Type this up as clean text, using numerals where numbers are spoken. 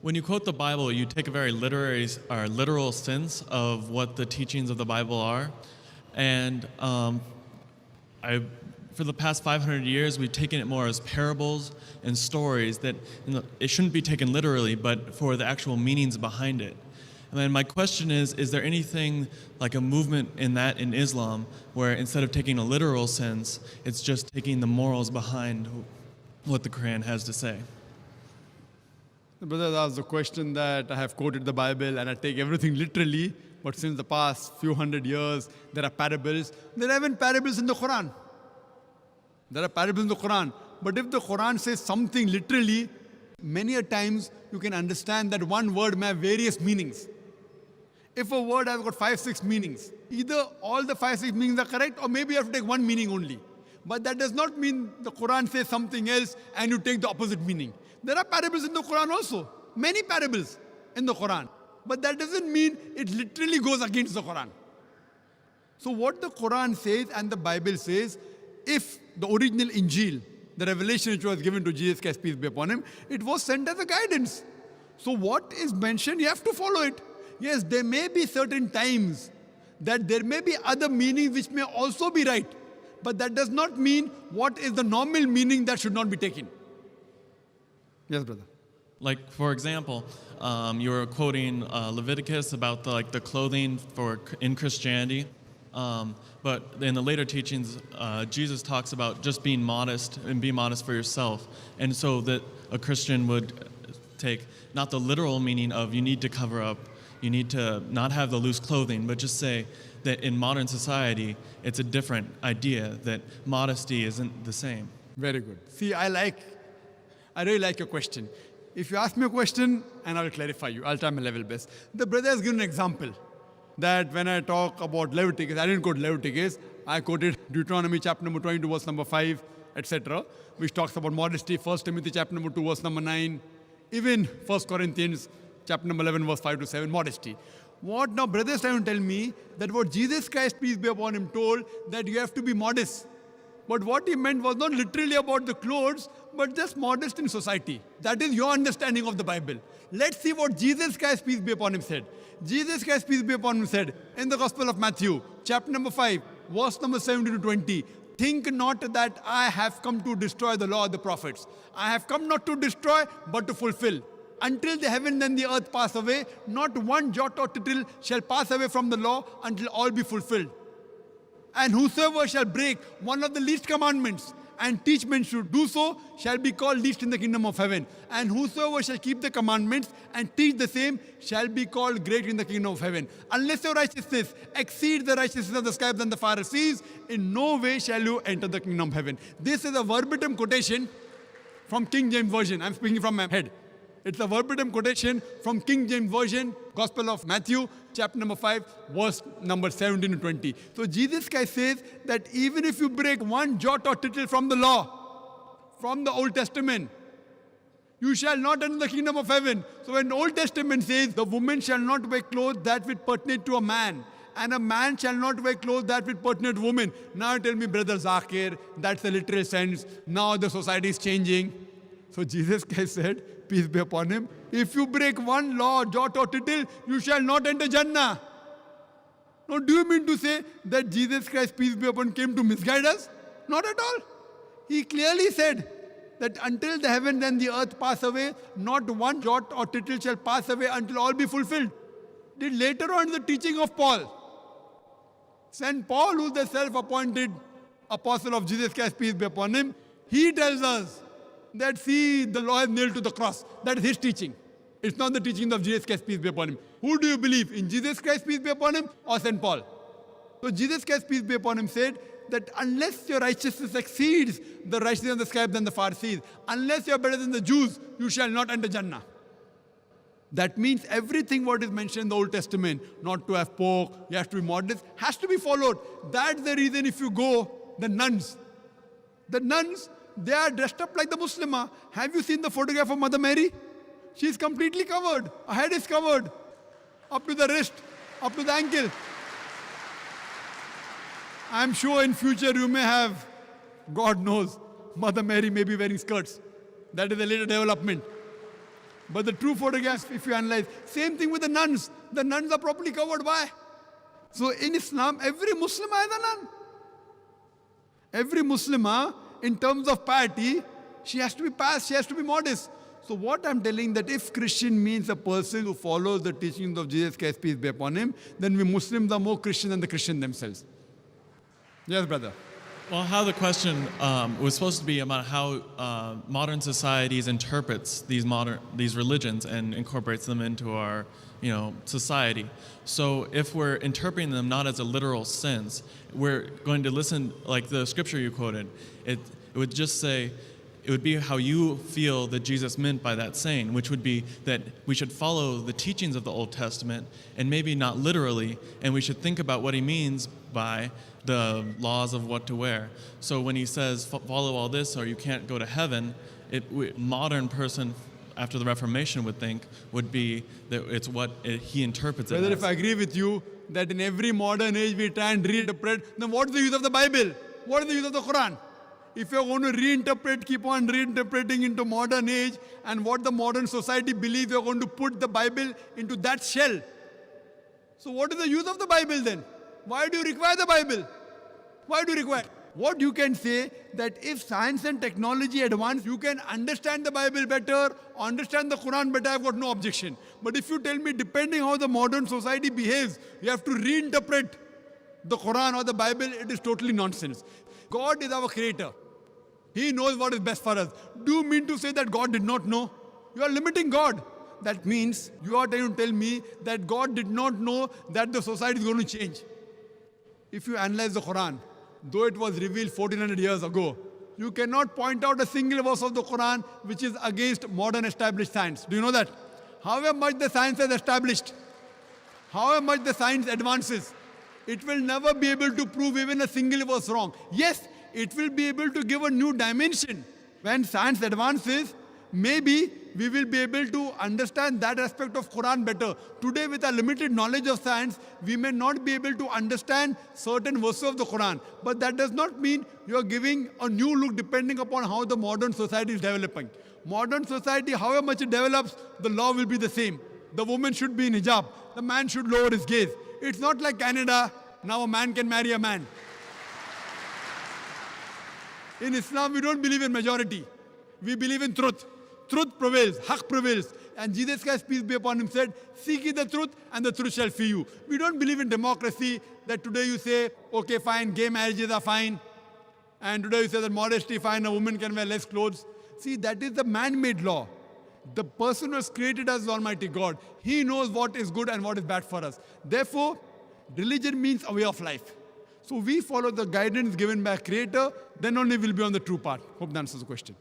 When you quote the Bible, you take a very literal sense of what the teachings of the Bible are. And for the past 500 years, we've taken it more as parables and stories that it shouldn't be taken literally, but for the actual meanings behind it. And then my question is there anything like a movement in that in Islam where instead of taking a literal sense, it's just taking the morals behind what the Quran has to say? The brother asked the question that I have quoted the Bible and I take everything literally, but since the past few hundred years, there are parables. There are even parables in the Quran. There are parables in the Quran. But if the Quran says something literally, many a times you can understand that one word may have various meanings. If a word has got 5-6 meanings, either all the 5-6 meanings are correct or maybe you have to take one meaning only. But that does not mean the Quran says something else and you take the opposite meaning. There are parables in the Quran also, many parables in the Quran. But that doesn't mean it literally goes against the Quran. So what the Quran says and the Bible says, if the original Injil, the revelation which was given to Jesus Christ, peace be upon him, it was sent as a guidance. So what is mentioned, you have to follow it. Yes, there may be certain times that there may be other meanings which may also be right. But that does not mean what is the normal meaning that should not be taken. Yes, brother. Like, for example, you were quoting Leviticus about the clothing in Christianity. But in the later teachings, Jesus talks about just being modest and be modest for yourself. And so that a Christian would take not the literal meaning of you need to cover up, you need to not have the loose clothing, but just say that in modern society, it's a different idea, that modesty isn't the same. Very good. See, I really like your question. If you ask me a question, and I will clarify you, I'll try my level best. The brother has given an example that when I talk about Leviticus, I didn't quote Leviticus, I quoted Deuteronomy chapter number 22, verse number 5, etc., which talks about modesty, 1 Timothy chapter number 2, verse number 9, even 1 Corinthians chapter number 11, verse 5 to 7, modesty. What now brother is trying to tell me that what Jesus Christ, peace be upon him, told that you have to be modest. But what he meant was not literally about the clothes, but just modest in society. That is your understanding of the Bible. Let's see what Jesus Christ, peace be upon him, said. Jesus Christ, peace be upon him, said in the Gospel of Matthew, chapter number 5, verse number 17 to 20, think not that I have come to destroy the law of the prophets. I have come not to destroy, but to fulfill. Until the heaven and the earth pass away, not one jot or tittle shall pass away from the law until all be fulfilled. And whosoever shall break one of the least commandments and teach men to do so shall be called least in the kingdom of heaven. And whosoever shall keep the commandments and teach the same shall be called great in the kingdom of heaven. Unless your righteousness exceeds the righteousness of the scribes and the Pharisees, in no way shall you enter the kingdom of heaven. This is a verbatim quotation from King James Version. I'm speaking from my head. It's a verbatim quotation from King James Version, Gospel of Matthew, chapter number 5, verse number 17 to 20. So Jesus Christ says that even if you break one jot or tittle from the law, from the Old Testament, you shall not enter the kingdom of heaven. So when the Old Testament says the woman shall not wear clothes that which pertain to a man, and a man shall not wear clothes that which pertain to woman. Now tell me, Brother Zakir, that's the literal sense. Now the society is changing. So Jesus Christ said, peace be upon him, if you break one law, jot or tittle, you shall not enter Jannah. Now, do you mean to say that Jesus Christ, peace be upon him, came to misguide us? Not at all. He clearly said that until the heaven and the earth pass away, not one jot or tittle shall pass away until all be fulfilled. Then later on, the teaching of Paul, St. Paul, who is the self-appointed apostle of Jesus Christ, peace be upon him, he tells us that, see, the law is nailed to the cross. That is his teaching. It's not the teaching of Jesus Christ, peace be upon him. Who do you believe? In Jesus Christ, peace be upon him, or St. Paul? So Jesus Christ, peace be upon him, said that unless your righteousness exceeds the righteousness of the scribes and the Pharisees, unless you are better than the Jews, you shall not enter Jannah. That means everything what is mentioned in the Old Testament, not to have pork, you have to be modest, has to be followed. That's the reason if you go, the nuns, they are dressed up like the Muslimah. Have you seen the photograph of Mother Mary? She is completely covered. Her head is covered. Up to the wrist, up to the ankle. I am sure in future you may have, God knows, Mother Mary may be wearing skirts. That is a later development. But the true photograph, if you analyze, same thing with the nuns. The nuns are properly covered. Why? So in Islam, every Muslimah is a nun. Every Muslimah, in terms of piety, she has to be pious, she has to be modest. So what I'm telling that if Christian means a person who follows the teachings of Jesus Christ, peace be upon him, then we Muslims are more Christian than the Christian themselves. Yes, brother. Well, how the question was supposed to be about how modern societies interprets these religions and incorporates them into our society. So if we're interpreting them not as a literal sense, we're going to listen like the scripture you quoted. It would just say, it would be how you feel that Jesus meant by that saying, which would be that we should follow the teachings of the Old Testament and maybe not literally, and we should think about what he means by the laws of what to wear. So when he says follow all this or you can't go to heaven, modern person after the Reformation would think would be that it's what he interprets it Brother, as. if I agree with you that in every modern age we try and reinterpret, then what's the use of the Bible? What is the use of the Quran? If you're going to reinterpret, keep on reinterpreting into modern age and what the modern society believes, you're going to put the Bible into that shell. So what is the use of the Bible then? Why do you require the Bible? Why do you require? What you can say that if science and technology advance, you can understand the Bible better, understand the Quran better, I've got no objection. But if you tell me depending how the modern society behaves, you have to reinterpret the Quran or the Bible, it is totally nonsense. God is our creator. He knows what is best for us. Do you mean to say that God did not know? You are limiting God. That means you are trying to tell me that God did not know that the society is going to change. If you analyze the Quran, though it was revealed 1400 years ago, you cannot point out a single verse of the Quran which is against modern established science. Do you know that? However much the science has established, however much the science advances, it will never be able to prove even a single verse wrong. Yes, it will be able to give a new dimension. When science advances, maybe we will be able to understand that aspect of Quran better. Today, with our limited knowledge of science, we may not be able to understand certain verses of the Quran. But that does not mean you are giving a new look depending upon how the modern society is developing. Modern society, however much it develops, the law will be the same. The woman should be in hijab. The man should lower his gaze. It's not like Canada. Now a man can marry a man. In Islam, we don't believe in majority. We believe in truth. Truth prevails. Haqq prevails. And Jesus Christ, peace be upon him, said, seek ye the truth and the truth shall free you. We don't believe in democracy that today you say, okay, fine, gay marriages are fine. And today you say that modesty fine, a woman can wear less clothes. See, that is the man-made law. The person who has created us is Almighty God. He knows what is good and what is bad for us. Therefore, religion means a way of life. So we follow the guidance given by a Creator, then only we'll be on the true path. Hope that answers the question.